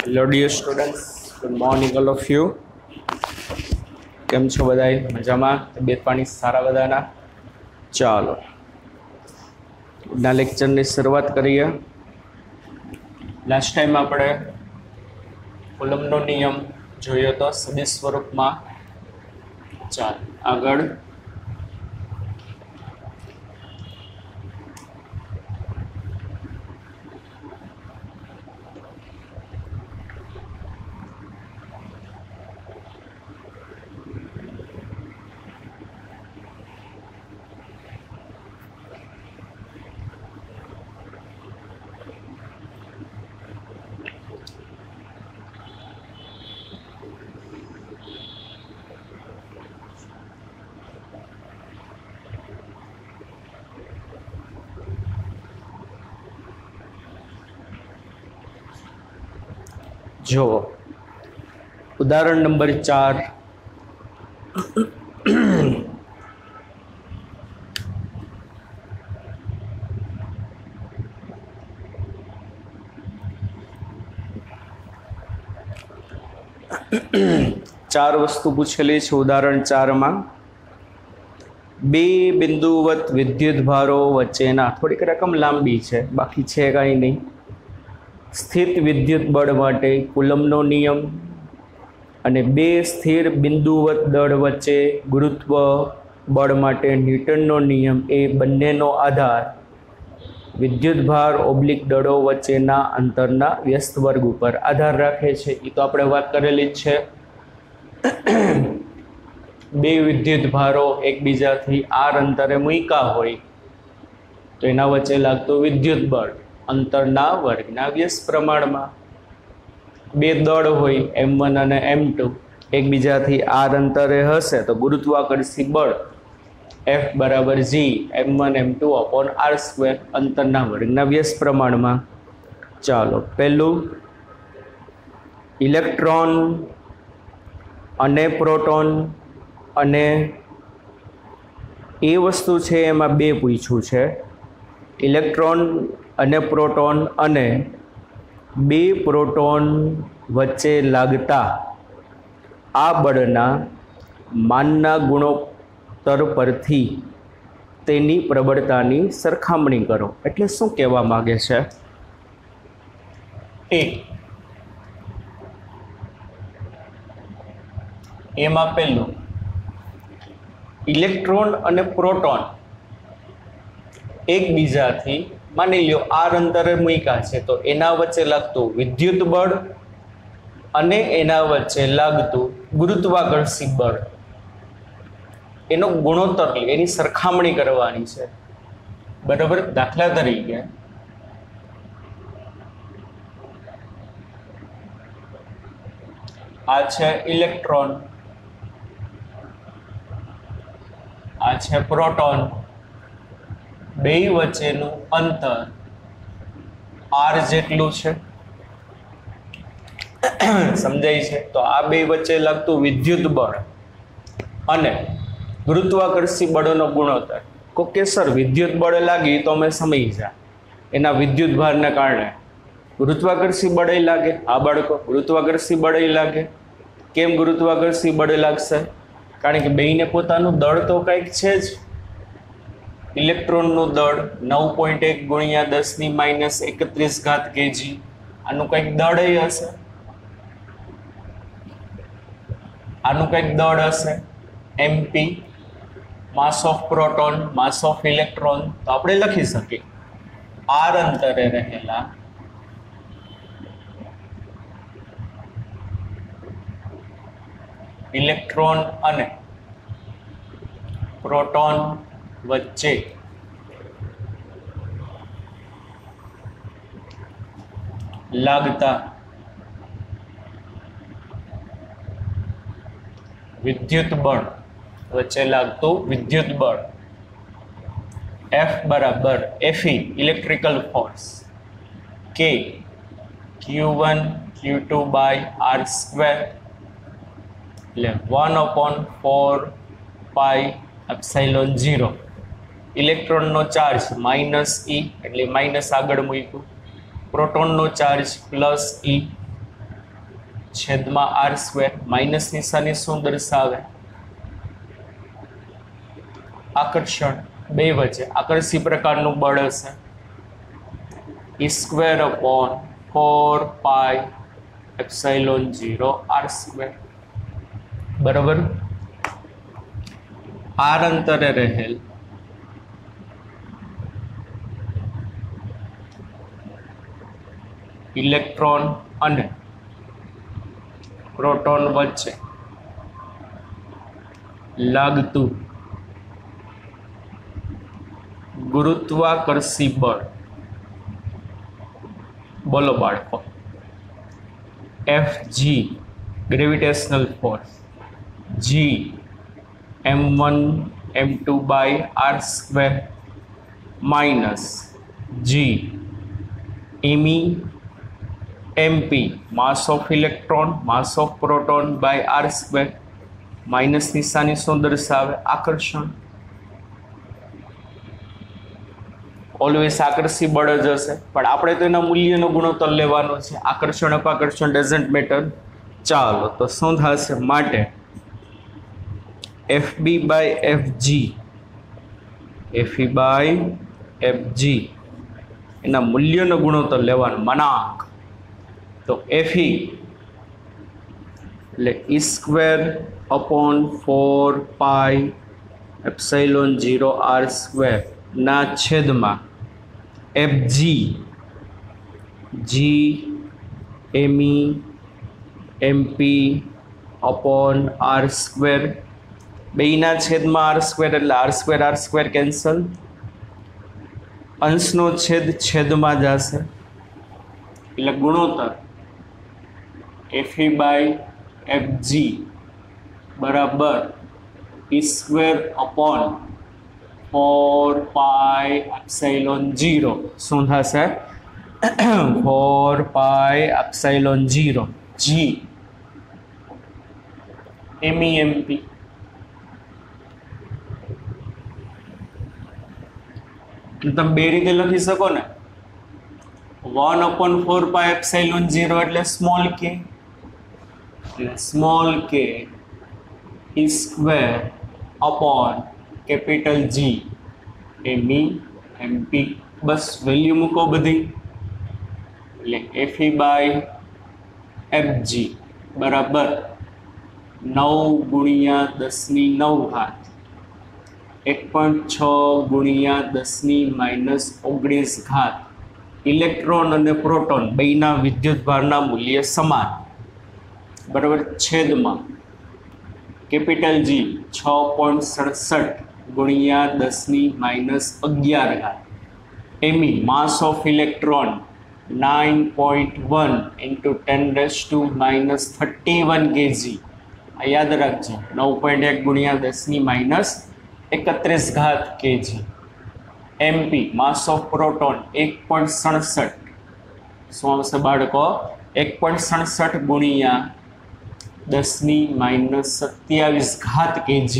Hello dear students, good morning all of you. કેમ છો બધાય? મજામાં? તબિયત પાણી સારા બધાના? ચાલો આજના લેક્ચરની શરૂઆત કરીએ. લાસ્ટ ટાઈમ આપણે કુલમનો નિયમ જોયો તો સદિશ સ્વરૂપમાં. ચાલો આગળ. જો ઉદાહરણ નંબર 4. ચાર વસ્તુ પૂછેલી છે ઉદાહરણ 4 માં. બે બિંદુવત વિદ્યુત ભારો વચ્ચેના, થોડીક રકમ લાંબી છે, બાકી છે કાંઈ નહીં. સ્થિત વિદ્યુત બળ માટે કુલમનો નિયમ અને બે સ્થિર બિંદુવત દળ વચ્ચે ગુરુત્વ બળ માટે ન્યૂટનનો નિયમ એ બંનેનો આધાર વિદ્યુત ભાર ઓબ્લિક દળો વચ્ચેના અંતરના વ્યસ્ત વર્ગ ઉપર આધાર રાખે છે. એ તો આપણે વાત કરેલી જ છે. બે વિદ્યુત ભારો એકબીજાથી આર અંતરે મૂક્યા હોય તો એના વચ્ચે લાગતું વિદ્યુત બળ અંતરના વર્ગના વ્યસ્ત પ્રમાણમાં. બે દળ હોય M1 અને M2 એકબીજાથી આર અંતરે હશે તો ગુરુત્વાકર્ષી બળ F બરાબર G M1 M2 upon R² અંતરના વર્ગના વ્યસ્ત પ્રમાણમાં. ચાલો પહેલું, ઇલેક્ટ્રોન અને પ્રોટોન અને એ વસ્તુ છે એમાં બે પૂછ્યું છે. ઇલેક્ટ્રોન અને પ્રોટોન અને બે પ્રોટોન વચ્ચે લાગતા આ બળના માનના ગુણોત્તર પરથી તેની પ્રબળતાની સરખામણી કરો. એટલે શું કહેવા માગે છે? એમાં પહેલું, ઇલેક્ટ્રોન અને પ્રોટોન એકબીજાથી માની લ્યો આર અંતરે મૂક્યા છે તો એના વચ્ચે લાગતું વિદ્યુત બળ અને એના વચ્ચે લાગતું ગુરુત્વાકર્ષી બળ એનો ગુણોત્તર એની સરખામણી કરવાની છે. બરાબર. દાખલા તરીકે આ છે ઇલેક્ટ્રોન, આ છે પ્રોટોન. બે વચ્ચેનું અંતર આર જેટલું છે. સમજાય છે? તો આ બે વચ્ચે લાગતું વિદ્યુત બળ અને ગુરુત્વાકર્ષી બળનો ગુણોત્તર. કોકે સર વિદ્યુત બળ લાગી તો અમે સમજી જા એના વિદ્યુત ભારને કારણે ગુરુત્વાકર્ષી બળ લાગે. આ બાળકો ગુરુત્વાકર્ષી બળ લાગે. કેમ ગુરુત્વાકર્ષી બળ લાગશે? કારણ કે બેયને પોતાનું દળ તો કંઈક છે જ. ઇલેક્ટ્રોનનું દળ 9.1 ગુણ્યા 10⁻31 kg. આનું કંઈક દળ હશે, આનું કંઈક દળ હશે MP, mass of proton, mass of electron. તો આપણે લખી શકીએ આર અંતરે રહેલા ઇલેક્ટ્રોન અને પ્રોટોન વચ્ચે લાગતા વિદ્યુત બળ વચ્ચે લાગતું વિદ્યુત બળ F બરાબર Fe electrical force K Q1 Q2 by R² એટલે 1/4 પાઈ એપ્સાઇલોન 0. ઇલેક્ટ્રોનનો ચાર્જ -E એટલે માઇનસ આગળ મૂક્યું, પ્રોટોનનો ચાર્જ +E છેદમાં આર સ્ક્વેર. માઇનસ નિશાની શું દર્શાવે? આકર્ષણ. બે વચ્ચે આકર્ષી પ્રકારનું બળ હશે. ઈ square upon 4 pi epsilon 0 R square. બરાબર. આર અંતરે રહેલ ઇલેક્ટ્રોન અને પ્રોટોન વચ્ચે લાગતું ગુરુત્વાકર્ષી બળ, બોલો બાળકો, FG gravitational force, G m1 m2 by r square minus G me mp mass of electron mass of proton by r square. Minus નિશાની શું દર્શાવે? આકર્ષણ. ઓલવેઝ આકર્ષી બળ જ હશે, પણ આપણે તો એના મૂલ્યનો ગુણોત્તર લેવાનો છે. આકર્ષણ અપાકર્ષણ ડઝન્ટ મેટર. ચાલો તો શું થશે? માટે FB by FG, FE by FG એના મૂલ્યનો ગુણોત્તર લેવાનો મનાંક. તો FE એટલે E square upon 4 pi epsilon 0 R square ના છેદમાં FG G me mp upon R square. બેયના છેદમાં આર સ્ક્વેર એટલે આર સ્ક્વેર કેન્સલ. અંશનો છેદ છેદમાં જશે એટલે ગુણોત્તર FE બાય FG બરાબર E square upon 4 pi epsilon 0. શું થશે? 4 પાઈ એપ્સાઇલોન 0 G MEMP. તમે બે રીતે લખી શકો ને. 1/4 પાઈ એપ્સાઇલોન 0 એટલે સ્મોલ કે, એટલે small K E square upon capital G ME MP. બસ વેલ્યુ મૂકો બધી. એટલે FE બાય FG બરાબર 9 ગુણ્યા 10⁹ 1.6 ગુણ્યા 10⁻⁹ ઇલેક્ટ્રોન અને પ્રોટોન બેયના વિદ્યુતભારના મૂલ્ય સમાન. બરાબર. છેદમાં કેપિટલ G 6.67 ગુણ્યા 10⁻11 ME mass of electron 9.1 into 10⁻31 kg. આ યાદ રાખજો. 9.1 ગુણ્યા 10⁻31 kg. MP mass of proton 1.67. શું આવશે બાળકો? 1.67 ગુણ્યા 10⁻27 kg.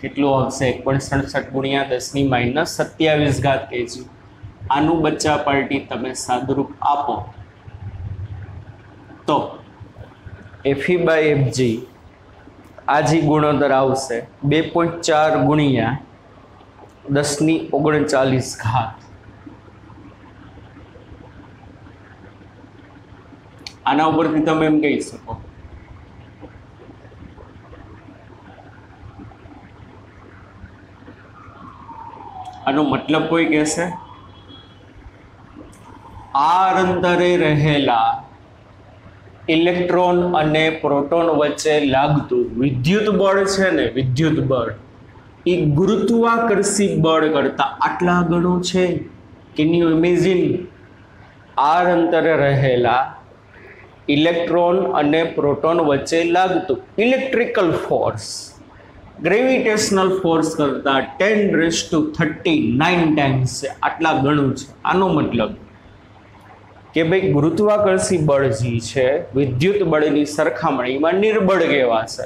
કેટલું આવશે? 1.67 ગુણ્યા 10⁻27 kg. આનું બચ્ચા પાર્ટી તમે સાદુરૂપ આપો તો FE બાય FG આ જે ગુણોત્તર આવશે 2.4 ગુણ્યા 10⁻39. આના ઉપરથી તમે એમ કહી શકો આનો મતલબ કોઈ કહેશે આર અંતરે રહેલા ઇલેક્ટ્રોન અને પ્રોટોન વચ્ચે લાગતું વિદ્યુત બળ છે ને, વિદ્યુત બળ એ ગુરુત્વાકર્ષી બળ કરતા આટલા ગણું છે. Can you imagine? આર અંતરે રહેલા ઇલેક્ટ્રોન અને પ્રોટોન વચ્ચે લાગતું ઇલેક્ટ્રિકલ ફોર્સ ગ્રેવિટેશનલ ફોર્સ કરતા 10⁻39 ટાઈમ્સ છે. આટલા ગણું છે. આનો મતલબ કે ભાઈ ગુરુત્વાકર્ષી બળ જે છે વિદ્યુત બળની સરખામણીમાં નિર્બળ કહેવાશે.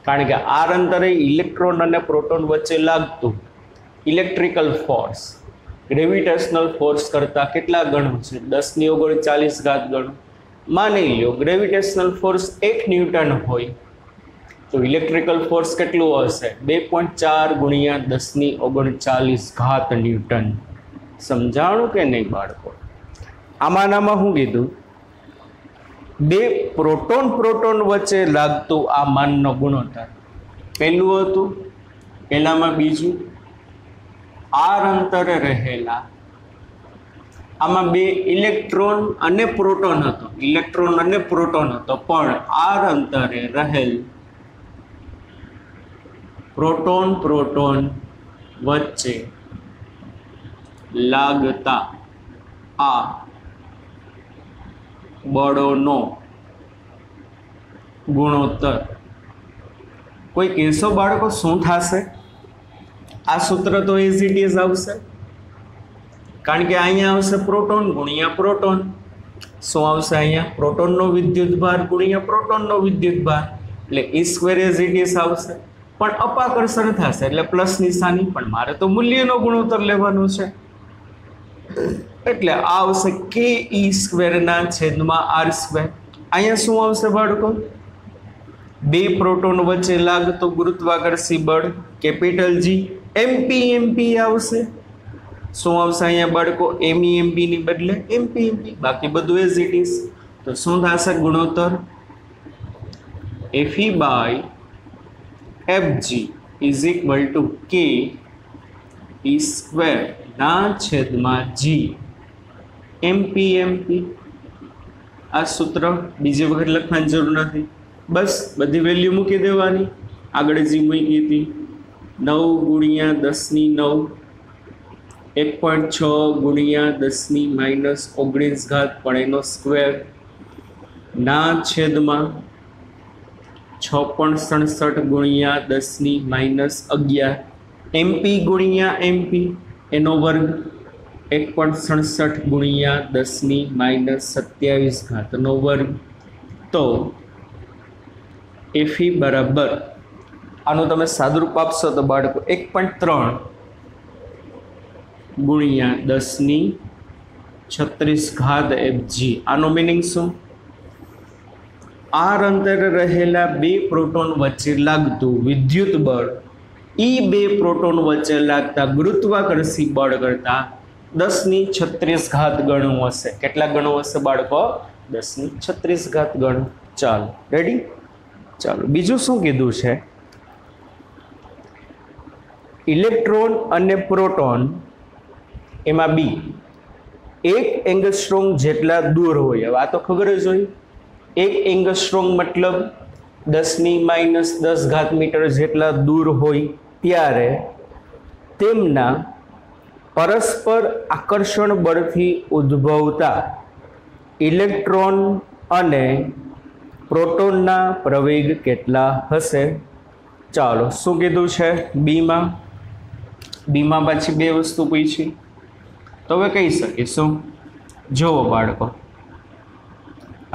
કારણ કે આર અંતરે ઇલેક્ટ્રોન અને પ્રોટોન વચ્ચે લાગતું ઇલેક્ટ્રિકલ ફોર્સ ગ્રેવિટેશનલ ફોર્સ કરતાં કેટલા ગણું છે? 10⁻39 ગણું. માની લો ગ્રેવિટેશનલ ફોર્સ 1 ન્યૂટન હોય તો ઇલેક્ટ્રિકલ ફોર્સ કેટલું હશે? 2.4 ગુણ્યા 10⁻39 ન્યૂટન. સમજાણું કે નહીં બાળકો? આમાંનામાં શું કીધું? બે પ્રોટોન વચ્ચે લાગતું આ માનનો ગુણોત્તર. પહેલું હતું, પહેલામાં બીજું, આર અંતરે રહેલા, આમાં બે ઇલેક્ટ્રોન અને પ્રોટોન હતો, ઇલેક્ટ્રોન અને પ્રોટોન હતો, પણ આર અંતરે રહેલ પ્રોટોન વચ્ચે લાગતા આ બળોનો ગુણોત્તર. કોઈ કહેશો બાળકો શું થશે? આ સૂત્ર તો એઝ ઇટ ઇઝ આવશે, કારણ કે અહીંયા આવશે પ્રોટોન ગુણ્યા પ્રોટોન. શું આવશે અહીંયા? પ્રોટોનનો વિદ્યુતભાર ગુણ્યા પ્રોટોનનો વિદ્યુતભાર, એટલે E square as it is આવશે. પણ અપાકર્ષણ થશે એટલે પ્લસ નિશાની, પણ મારે તો મૂલ્યનો ગુણોત્તર લેવાનો છે, એટલે આ આવશે કે E સ્ક્વેરના છેદમાં R સ્ક્વેર. અહીંયા શું આવશે બાળકો? બે પ્રોટોન વચ્ચે લાગતો ગુરુત્વાકર્ષી બળ કેપિટલ G, MP આવશે. શું આવશે અહીંયા બાળકો? MEMP ની બદલે MP, બાકી બધું એઝ ઇટ ઇઝ. તો શું થશે ગુણોત્તર? FE/FG ઇઝ ઇક્વલ ટુ કે E સ્ક્વેર ના છેદમાં G MP. આ સૂત્ર બીજી વખત લખવાની જરૂર નથી, બસ બધી વેલ્યુ મૂકી દેવાની. આગળ G મૂકી હતી 9 ગુણ્યા 10⁹, 1.6 ગુણ્યા 10⁻19 પણ એનો સ્ક્વેર ના છેદમાં 6.67 ગુણ્યા 10⁻11 MP ગુણ્યા MP એનો વર્ગ 1.67 ગુણ્યા 10⁻27 નો વર્ગ. તો FE બરાબર આનું તમે સાદુરૂપ આપશો તો બાળકો 1.3 ગુણ્યા 10⁻36 FG. આનો મિનિંગ શું? આર અંતરે રહેલા બે પ્રોટોન વચ્ચે લાગતું વિદ્યુત બળ એ બે પ્રોટોન વચ્ચે લાગતા ગુરુત્વાકર્ષી બળ કરતા 10⁻36 ગણું હશે. કેટલા ગણું હશે બાળકો? 10⁻36 ગણું. ચાલો રેડી. ચાલો બીજું શું કીધું છે? ઇલેક્ટ્રોન અને પ્રોટોન એમાં બી 1 એંગસ્ટ્રોમ જેટલા દૂર હોય. હવે આ તો ખબર જ હોય, 1 એંગસ્ટ્રોમ મતલબ 10⁻10 મીટર જેટલા દૂર હોય ત્યારે તેમના પરસ્પર આકર્ષણ બળથી ઉદ્ભવતા ઇલેક્ટ્રોન અને પ્રોટોનના પ્રવેગ કેટલા હશે? ચાલો શું કીધું છે? બીમાં પાછી બે વસ્તુ પૂછી, તો હવે કહી શકીશું. જુઓ બાળકો,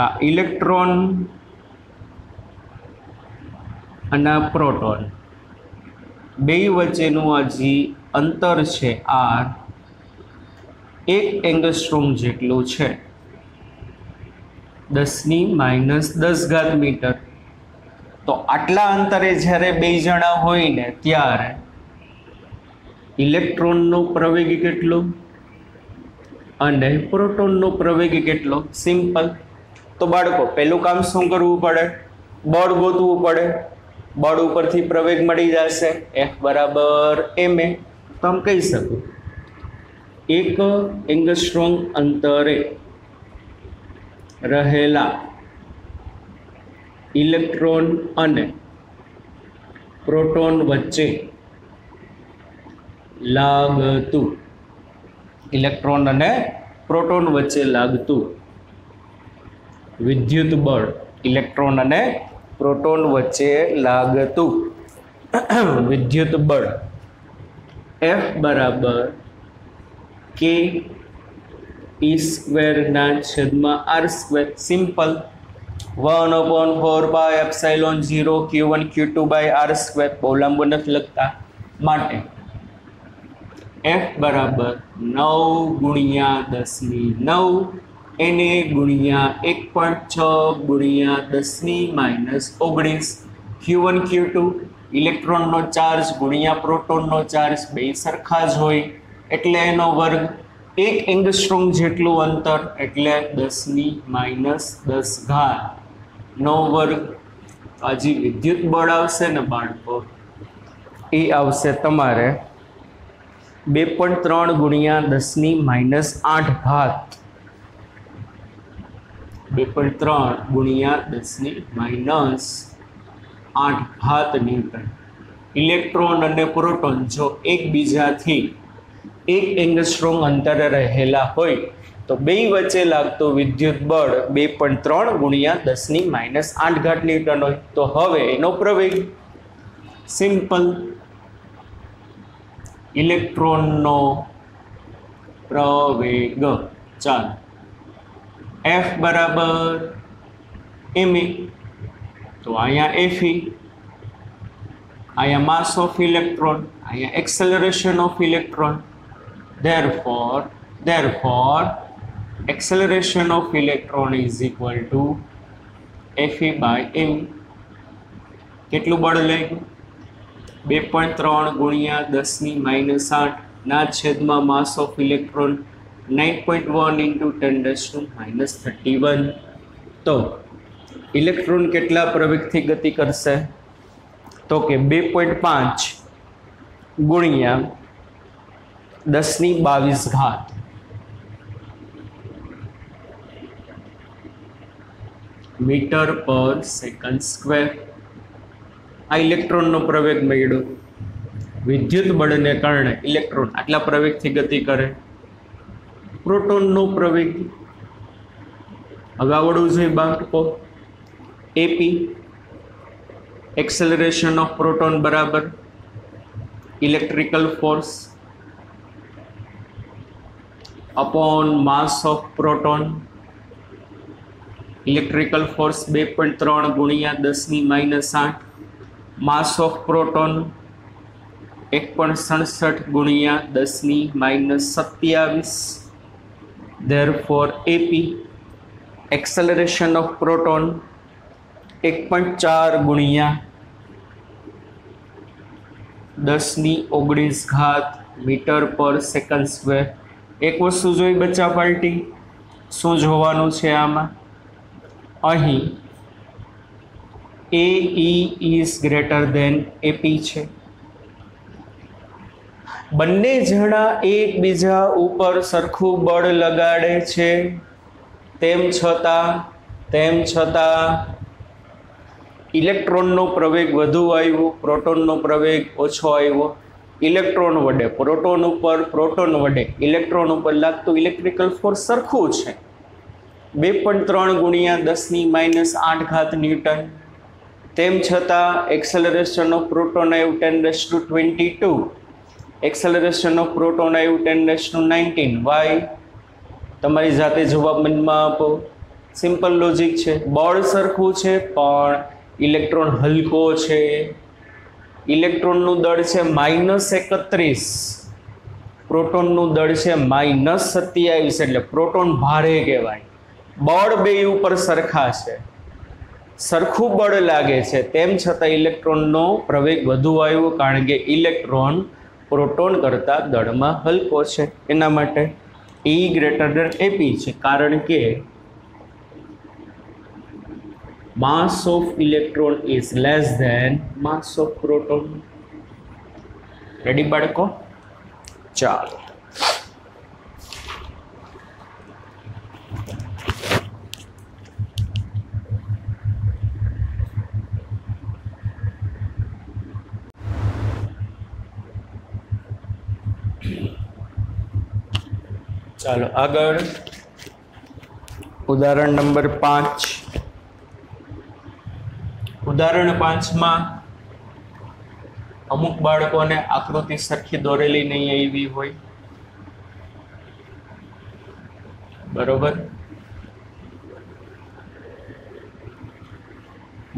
આ ઇલેક્ટ્રોન અને પ્રોટોન બે વચ્ચેનું આ જે અંતર છે R 1 એંગસ્ટ્રોમ જેટલું છે, 10⁻10 મીટર. તો આટલા અંતરે જ્યારે બે જણા હોય ને ત્યારે ઇલેક્ટ્રોનનો પ્રવેગ કેટલો અને પ્રોટોનનો પ્રવેગ કેટલો? સિમ્પલ. તો બાળકો પહેલું કામ શું કરવું પડે? બળ ગોતવું પડે. બળ ઉપરથી પ્રવેગ મળી જશે, F બરાબર ma. તો આમ કહી શકું 1 એંગસ્ટ્રોમ અંતરે રહેલા ઇલેક્ટ્રોન અને પ્રોટોન વચ્ચે લાગતું, ઇલેક્ટ્રોન અને પ્રોટોન વચ્ચે લાગતું વિદ્યુત બળ, ઇલેક્ટ્રોન અને પ્રોટોન વચ્ચે લાગતું વિદ્યુત બળ F બરાબર કે E સ્ક્વેર ના છેદમાં R square. Simple. 1/4πε0 Q1 Q2/R square. બહુ લાંબુ નથી લખતા, માટે F બરાબર 9 ગુણ્યા 10⁹ એને ગુણ્યા 1.6 ગુણ્યા 10⁻19 Q1 Q2 ઇલેક્ટ્રોનનો ચાર્જ ગુણ્યા પ્રોટોનનો ચાર્જ બે સરખા જ હોય એટલે એનો વર્ગ 1 એંગસ્ટ્રોમ જેટલું અંતર એટલે 10⁻10 નો વર્ગ. આ જે વિદ્યુત બળ આવશે ને બાળકો એ આવશે તમારે 2.3 ગુણ્યા 10⁻8 2.3 ગુણ્યા 10⁻8 ન્યૂટન. ઇલેક્ટ્રોન અને પ્રોટોન જો એકબીજાથી 1 એંગસ્ટ્રોમ અંતરે રહેલા હોય તો બે વચ્ચે લાગતું વિદ્યુત બળ 2.3 ગુણ્યા 10⁻8 ન્યૂટન હોય. તો હવે એનો પ્રવેગ સિમ્પલ, ઇલેક્ટ્રોનનો પ્રવેગ, ચાલો F બરાબર ma, તો અહીંયા Fe, અહીંયા માસ ઓફ ઇલેક્ટ્રોન, અહીંયા acceleration of electron. therefore acceleration of electron is equal to Fe by m. કેટલું બળ લાગ્યું? 2.3 ગુણ્યા 10⁻8 ના છેદમાં માસ ઓફ ઇલેક્ટ્રોન 9.1 into 10⁻31. તો ઇલેક્ટ્રોન કેટલા પ્રવેગથી ગતિ કરશે? તો કે 2.5 ગુણ્યા 10⁻22 મીટર પર સેકન્ડ સ્ક્વેર. આ ઇલેક્ટ્રોનનો પ્રવેગ મળ્યો. વિદ્યુત બળને કારણે ઇલેક્ટ્રોન આટલા પ્રવેગથી ગતિ કરે. પ્રોટોનનો પ્રવેગ હવે આવડવું જોઈએ બાળકો. એપી એક્સેલરેશન ઓફ પ્રોટોન બરાબર electrical force upon mass of proton. Electrical force 2.3 ગુણ્યા 10⁻8, માસ ઓફ પ્રોટોન 1.67 ગુણ્યા 10⁻27. therefore AP acceleration of proton 1.4 ગુણ્યા 10⁻19 મીટર પર સેકન્ડ સ્ક્વેર. એક વસ્તુ જોઈ બચ્ચા પાર્ટી, શું જોવાનું છે આમાં? અહીં AE is greater than AP છે. બંને જણા એકબીજા ઉપર સરખું બળ લગાડે છે, તેમ છતાં ઇલેક્ટ્રોનનો પ્રવેગ વધુ આવ્યો, પ્રોટોનનો પ્રવેગ ઓછો આવ્યો. ઇલેક્ટ્રોન વડે પ્રોટોન ઉપર, પ્રોટોન વડે ઇલેક્ટ્રોન ઉપર લાગતું ઇલેક્ટ્રિકલ ફોર્સ સરખું છે, 2.3 ગુણ્યા 10⁻8 ન્યૂટન. તેમ છતાં એક્સેલરેશન ઓફ પ્રોટોન આવ્યું 10⁻22, એક્સેલરેશન ઓફ પ્રોટોન આવ્યું 10⁻19. વાય? તમારી જાતે જવાબ મનમાં આપો. સિમ્પલ લોજિક છે. બળ સરખું છે પણ ઇલેક્ટ્રોન હલકો છે. ઇલેક્ટ્રોનનું દળ છે -31, પ્રોટોનનું દળ છે -27, એટલે પ્રોટોન ભારે કહેવાય. બળ બે ઉપર સરખા છે, સરખું બળ લાગે છે, તેમ છતાં ઇલેક્ટ્રોનનો પ્રવેગ વધુ આવ્યો કારણ કે ઇલેક્ટ્રોન પ્રોટોન કરતાં દળમાં હલકો છે. એના માટે E ગ્રેટર દેન AP છે, કારણ કે mass of electron is less than mass of proton. Ready બાળકો? ચાલો આગળ ઉદાહરણ નંબર 5. ઉદાહરણ 5માં અમુક બાળકોને આકૃતિ સરખી દોરેલી નહીં આવી હોય, બરોબર?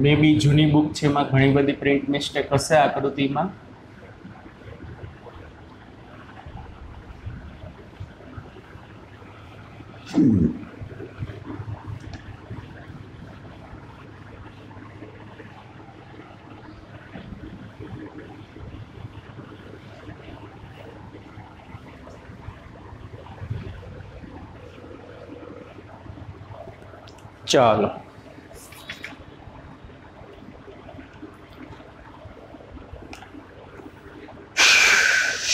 મે બી જૂની બુક છે, એમાં ઘણી બધી પ્રિન્ટ મિસ્ટેક હશે આકૃતિમાં. ચાલો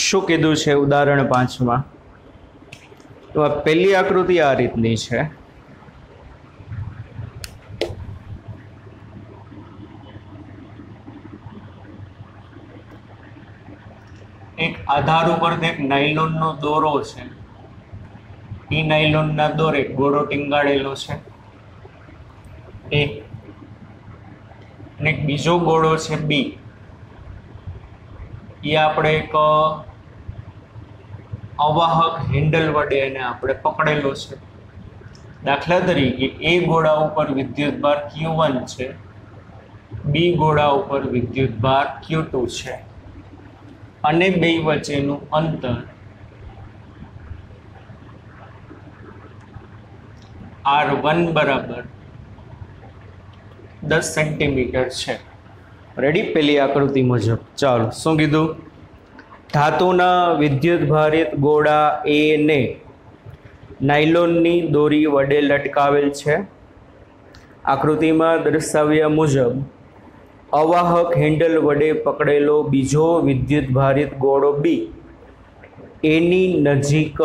શું કીધું છે ઉદાહરણ 5 માં? તો આ પહેલી આકૃતિ આ રીતની છે. એક આધાર ઉપર એક નાયલોનનો દોરો છે. એ નાયલોનના દોરે ગોળો ટીંગાડેલો છે એક, અને એક બીજો ગોળો છે બી. એ આપણે એક અવાહક હેન્ડલ વડે એને આપણે પકડેલો છે. દાખલા તરીકે એ ગોળા ઉપર વિદ્યુતભાર Q1 છે, બી ગોળા ઉપર વિદ્યુતભાર Q2 છે, અને બે વચ્ચેનું અંતર R1 બરાબર 10 સેન્ટીમીટર છે. રેડી? પેલી આકૃતિ મુજબ. ચાલો શું કીધું? ધાતુના વિદ્યુત ભારિત ગોળા એ ને નાયલોનની દોરી વડે લટકાવેલ છે. આકૃતિમાં દર્શાવ્યા મુજબ અવાહક હેન્ડલ વડે પકડેલો બીજો વિદ્યુત ભારિત ગોળો બી એની નજીક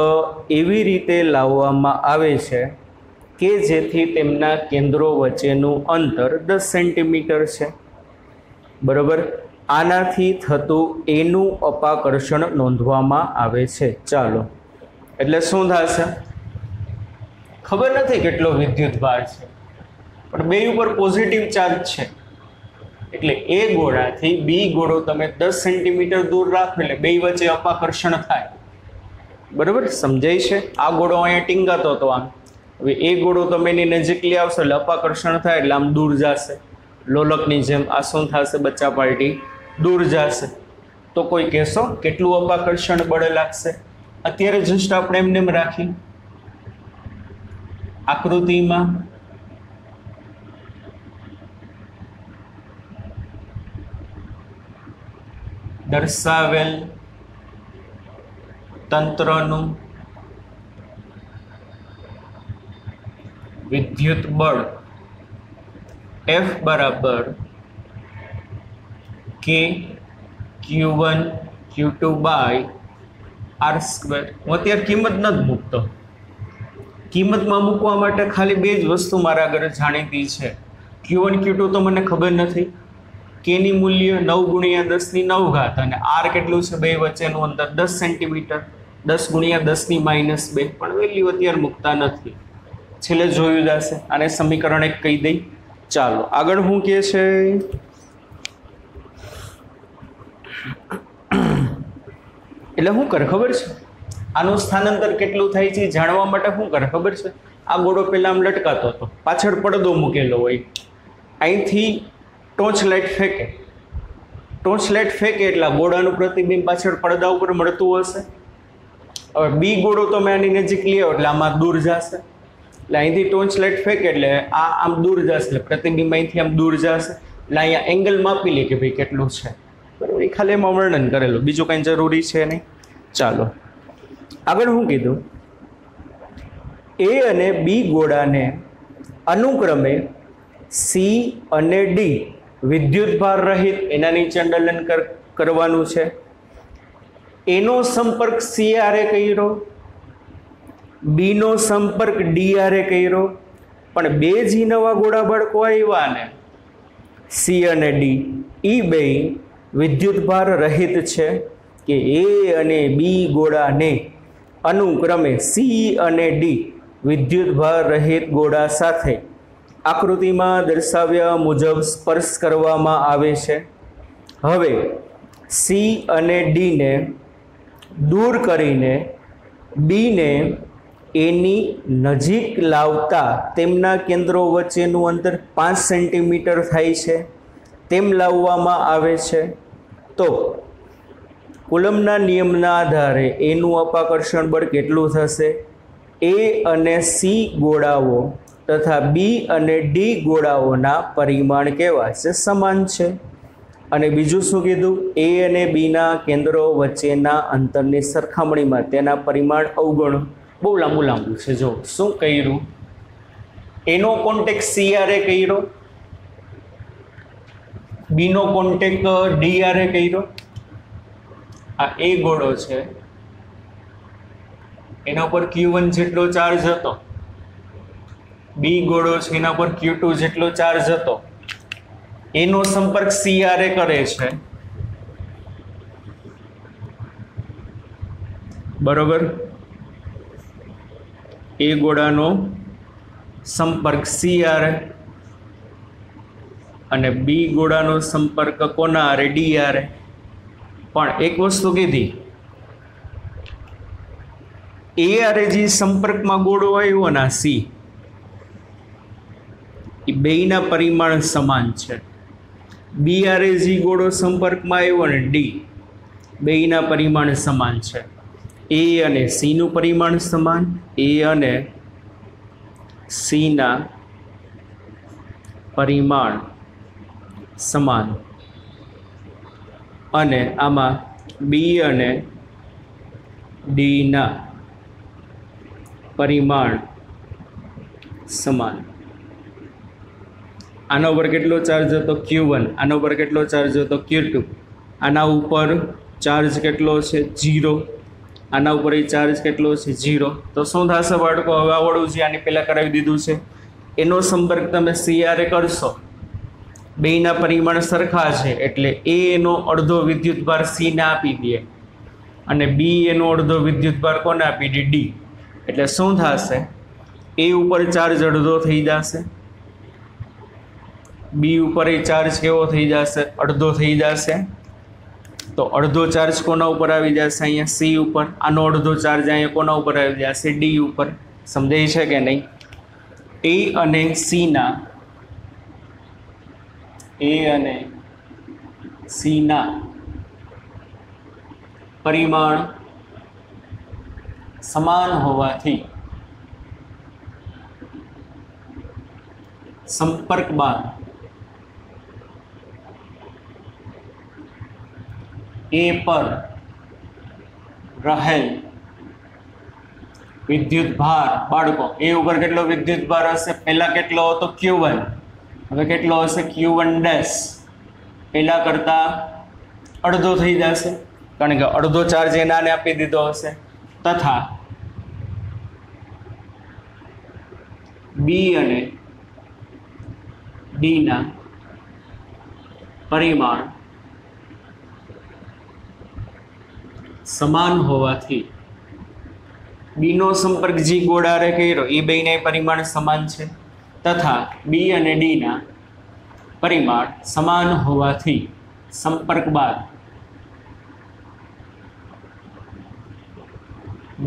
એવી રીતે લાવવામાં આવે છે કે જેથી તેમના કેન્દ્રો વચ્ચેનું અંતર 10 સેન્ટીમીટર છે. બરોબર? આનાથી થતું એનું અપાકર્ષણ નોંધવામાં આવે છે. ચાલો, એટલે શું થશે? ખબર નથી કેટલો વિદ્યુત ભાર છે, પણ બે ઉપર પોઝિટિવ ચાર્જ છે, એટલે એ ગોળાથી બી ગોળો તમે 10 સેન્ટીમીટર દૂર રાખો એટલે બે વચ્ચે અપાકર્ષણ થાય. બરોબર? સમજાય છે? આ ગોળો અહીંયા ટીંગાતો હતો આમ, હવે એ ગોળો તમે એની નજીક લઈ આવશો એટલે અપાકર્ષણ થાય એટલે આમ દૂર જશે. લોલકની જેમ આ શું થશે? બચ્ચા પાર્ટી દૂર જશે. તો કોઈ કહેશો કેટલું અપાકર્ષણ બળ લાગશે? અત્યારે જસ્ટ આપણે એમને એમ રાખી આકૃતિમાં દર્શાવેલ તંત્રનું વિદ્યુત બળ F બરાબર K Q1 Q2 by R². હું અત્યારે કિંમત નથી મૂકતો. કિંમતમાં મૂકવા માટે ખાલી બે જ વસ્તુ મારા આગળ જાણીતી છે. Q1 Q2 તો મને ખબર નથી. K ની મૂલ્ય 9 ગુણ્યા 10 ની 9 ઘાત, અને R કેટલું છે? બે વચ્ચેનું અંતર 10 સેન્ટીમીટર, 10 ગુણ્યા 10 ની -2. પણ વેલ્યુ અત્યારે મૂકતા નથી, છેલ્લે જોયું જશે. આને સમીકરણ 1 કહી દઈ. ચાલો આગળ શું કહે છે? એટલે શું કરે ખબર છે? આનું સ્થાનાંતર કેટલું થાય છે જાણવા માટે શું કરે ખબર છે? આ ગોળો પહેલા આમ લટકાતો હતો, પાછળ પડદો મૂકેલો હોય, અહીંથી ટોર્ચ લાઇટ ફેંકે, ટોર્ચ લાઇટ ફેંકે એટલે ગોળાનું પ્રતિબિંબ પાછળ પડદા ઉપર મળતું હશે. હવે બી ગોળો તમે આની નજીક લઈ આવો એટલે આમાં દૂર જશે, એટલે અહીંથી ટોર્ચ લાઇટ ફેંકે એટલે આ આમ દૂર જશે, એટલે પ્રતિબિંબ અહીંથી આમ દૂર જશે. એટલે અહીંયા એંગલ માપી લે કે ભાઈ કેટલું છે. બરાબર? એ ખાલી એમાં વર્ણન કરેલું, બીજું કંઈ જરૂરી છે નહીં. ચાલો આગળ શું કીધું? એ અને બી ગોળાને અનુક્રમે સી અને ડી વિદ્યુતભાર રહિત એના નીચે અંડરલાઈન કરવાનું છે. એનો સંપર્ક સી આરે કર્યો, બીનો સંપર્ક ડી આરે કર્યો, પણ બે જી નવા ગોળા બાળકો આવ્યા ને સી અને ડી, એ બે વિદ્યુતભાર રહિત છે કે એ અને બી ગોળાને અનુક્રમે સી અને ડી વિદ્યુતભાર રહિત ગોળા સાથે આકૃતિમાં દર્શાવ્યા મુજબ સ્પર્શ કરવામાં આવે છે. હવે સી અને ડીને દૂર કરીને બીને એની નજીક લાવતા તેમના કેન્દ્રો વચ્ચેનું અંતર 5 સેન્ટીમીટર થાય છે તેમ લાવવામાં આવે છે. તો કુલમના નિયમના આધારે એનું અપાકર્ષણ બળ કેટલું થશે? એ અને સી ગોળાઓ તથા બી અને ડી ગોળાઓના પરિમાણ કેવા છે? સમાન છે. અને બીજું શું કીધું? એ અને બીના કેન્દ્રો વચ્ચેના અંતરની સરખામણીમાં તેના પરિમાણ અવગણો. બહુ લાંબુ છે. જો શું કર્યું? એનો કોન્ટેક્ટ CRA કર્યો, બી નો કોન્ટેક્ટ DRA કર્યો. આ એ ગોળો છે, એના ઉપર Q1 જેટલો ચાર્જ હતો, બી ગોળો છે એના ઉપર Q2 જેટલો ચાર્જ હતો, એનો સંપર્ક CRA કરે છે, બરોબર. એ ગોળાનો સંપર્ક CRA અને બી ગોળાનો સંપર્ક કોના આરે? DRA. પણ એક વસ્તુ કીધી, એ આરે જે સંપર્કમાં ગોળો આવ્યો ને C, એ બેયના પરિમાણ સમાન છે. બી આરે જે ગોળો સંપર્કમાં આવ્યો ને D, બેયના પરિમાણ સમાન છે. A અને C નું પરિમાણ સમાન, A અને C ના પરિમાણ સમાન, અને આમાં બી અને ડી ના પરિમાણ સમાન. આના ઉપર કેટલો ચાર્જ હતો? Q1. આના ઉપર કેટલો ચાર્જ હતો? Q2. આના ઉપર ચાર્જ કેટલો છે? 0. આના ઉપર એ ચાર્જ કેટલો છે? 0. તો શું થશે બાળકો? હવે આવડવું છે, આની પહેલાં કરાવી દીધું છે. એનો સંપર્ક તમે CRA કરશો, બેયના પરિમાણ સરખા છે એટલે એ એનો અડધો વિદ્યુતભાર C ને આપી દે, અને બી એનો અડધો વિદ્યુતભાર કોને આપી દે? D. એટલે શું થશે? એ ઉપર ચાર્જ અડધો થઈ જશે, બી ઉપર એ ચાર્જ કેવો થઈ જશે? અડધો થઈ જશે. તો અડધો ચાર્જ કોના ઉપર આવી જશે? અહીંયા C ઉપર. આનો અડધો ચાર્જ અહીંયા કોના ઉપર આવી જશે? D ઉપર. સમજાય છે કે નહીં? A અને C ના પરિમાણ સમાન હોવાથી સંપર્ક બાદ A પર રહેલ વિદ્યુત ભાર, બાળકો A ઉપર કેટલો વિદ્યુત ભાર હશે? પહેલા કેટલો હતો? Q1. હવે કેટલો હશે? Q1 dash. પહેલા કરતા અડધો થઈ જશે, કારણ કે અડધો ચાર્જ એનાને આપી દીધો હશે. તથા બી અને ડી ના પરિમાણ સમાન હોવાથી બી નો સંપર્ક જે ગોળારે કર્યો એ બેયના પરિમાણ સમાન છે, તથા બી અને ડી ના પરિમાણ સમાન હોવાથી સંપર્ક બાદ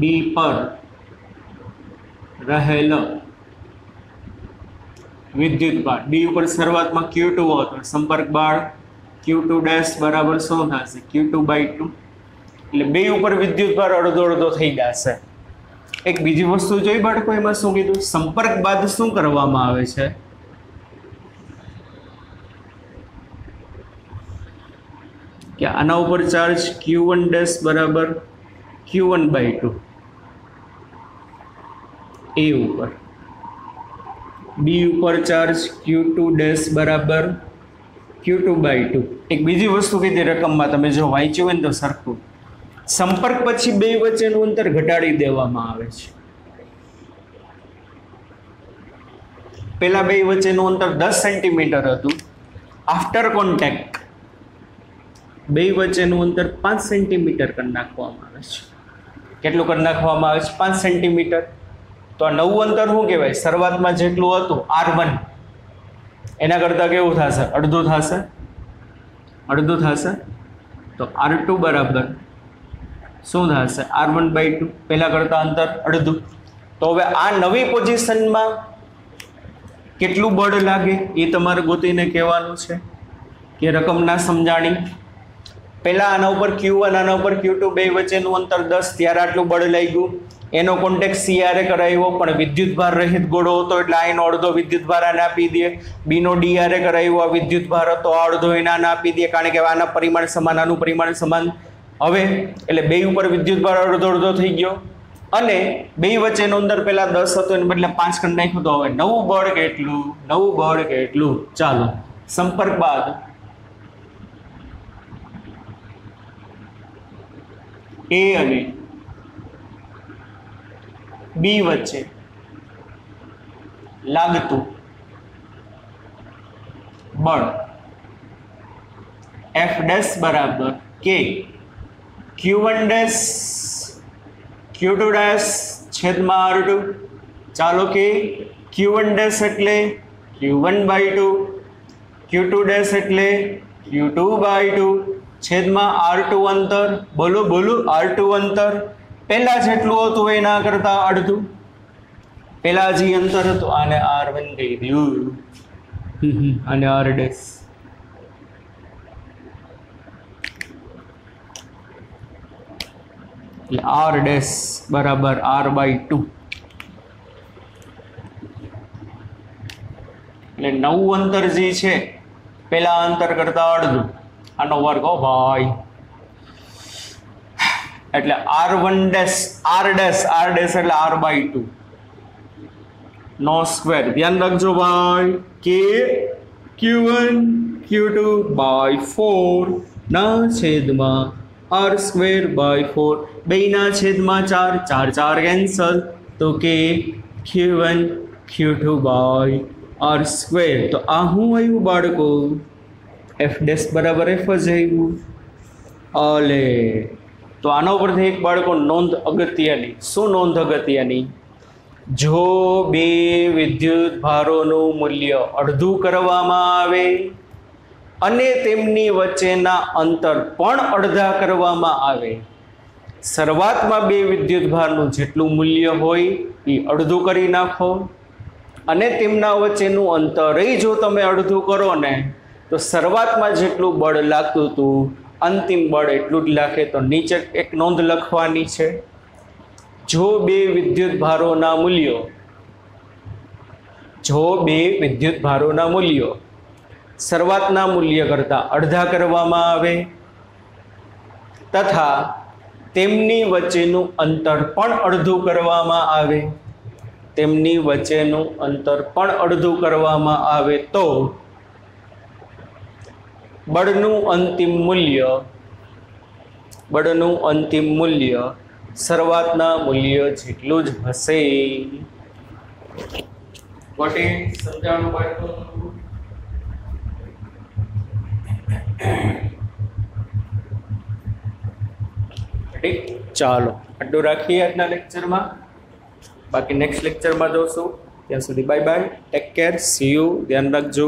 બી પર રહેલો વિદ્યુતભાર, ડી ઉપર શરૂઆતમાં Q2 હતો, સંપર્ક બાદ Q2 ડેશ બરાબર શું થશે? Q2/2. એટલે બે ઉપર વિદ્યુતભાર અડધો અડધો થઈ જશે. એક બીજી વસ્તુ જોઈ બાળકો, એમાં શું કીધું? સંપર્ક બાદ શું કરવામાં આવે છે? કે આના ઉપર ચાર્જ Q1 ડેશ બરાબર Q1/2 A ઉપર, બી ઉપર ચાર્જ Q2 ડેશ બરાબર Q2/2. એક બીજી વસ્તુ કીધી રકમમાં, તમે જો વાંચ્યું હોય ને તો સરખું, સંપર્ક પછી બે વચ્ચેનું અંતર ઘટાડી દેવામાં આવે છે. પેલા બે વચ્ચેનું અંતર 10 સેન્ટીમીટર હતું. આફ્ટર કોન્ટેક્ટ બે વચ્ચેનું અંતર 5 સેન્ટીમીટર કરી નાખવામાં આવે છે. કેટલું કરી નાખવામાં આવે છે? 5 સેન્ટીમીટર. તો આ નવું અંતર શું કહેવાય? શરૂઆતમાં જેટલું હતું R1, એના કરતાં કેવું થશે? અડધું થશે. અડધું થશે. તો R2 બરાબર શું થશે? R1/2. પહેલા કરતાં અંતર અડધું. તો હવે આ નવી પોઝિશનમાં કેટલું બળ લાગે એ તમારે ગોતીને કહેવાનું છે કે રકમ ના સમજાણી. પહેલા આના ઉપર Q1, આના ઉપર Q2 બે વચ્ચેનું અંતર 10, ત્યારે આટલું બળ લાગ્યું. એનો કોન્ટેક્ટ CRA કરાવ્યો, પણ વિદ્યુતભાર રહિત ગોળો હતો એટલે આ એનો અડધો વિદ્યુતભાર આને આપી દે. બીનો DRA કરાવ્યો, આ વિદ્યુતભાર હતો, આ અડધો એનાને આપી દે, કારણ કે આના પરિમાણ સમાન, આનું પરિમાણ સમાન. હવે એટલે બે ઉપર વિદ્યુતભાર અડધો અડધો થઈ ગયો. અને બે વચ્ચેનો અંતર પેલા 10 હતો એને બદલે 5 કરી નાખ્યું તો હવે નવું બળ કેટલું ચાલો સંપર્ક બાદ A અને B વચ્ચે લાગતું બળ F ડેશ બરાબર K Q1 dash Q2 dash છેદમાં R2 ચાલો કે Q1 ડેશ એટલે Q1/2 Q2 ડેશ એટલે Q2/2 છેદમાં R2 અંતર બોલો R2 અંતર પહેલા જેટલું હતું એના કરતા અડધું પહેલા જે અંતર હતું આને R1 કહી દઉં અને R ડેશ એટલે R ડેશ બરાબર R/2 એટલે નવું અંતર જે છે પેલા અંતર કરતા અડધું આનો વર્ગ હો ભાઈ એટલે R1 ડેશ R ડેશ એટલે R/2 નો સ્ક્વેર ધ્યાન રાખજો ભાઈ કે Q1 Q2/4 ના છેદમાં R²/4 બેના છેદમાં 4 4 કેન્સલ તો કે Q1 Q2/R². તો આ શું આવ્યું બાળકો? F ડેશ બરાબર F જ આવ્યું. અલે તો આના ઉપરથી એક બાળકો નોંધ અગત્યની. શું નોંધ અગત્યની? જો બે વિદ્યુત ભારોનું મૂલ્ય અડધું કરવામાં આવે અને તેમની વચ્ચેના અંતર પણ અડધા કરવામાં આવે, શરૂઆતમાં બે વિદ્યુત ભારનું જેટલું મૂલ્ય હોય એ અડધું કરી નાખો અને તેમના વચ્ચેનું અંતર જો તમે અડધું કરો ને તો શરૂઆતમાં જેટલું બળ લાગતું હતું અંતિમ બળ એટલું જ લાગે. તો નીચે એક નોંધ લખવાની છે. જો બે વિદ્યુત ભારોના મૂલ્યો શરૂઆતના મૂલ્ય કરતાં અડધા કરવામાં આવે તથા તેમની વચ્ચેનું અંતર પણ અડધું કરવામાં આવે તો બળનું અંતિમ મૂલ્ય શરૂઆતના મૂલ્ય જેટલું જ હશે. સમજાવવાનું બાળકો? ઠીક, ચાલો આટલું રાખીએ આજના લેક્ચરમાં. બાકી નેક્સ્ટ લેક્ચરમાં જોશું. ત્યાં સુધી bye bye, take care, C you, ધ્યાન રાખજો.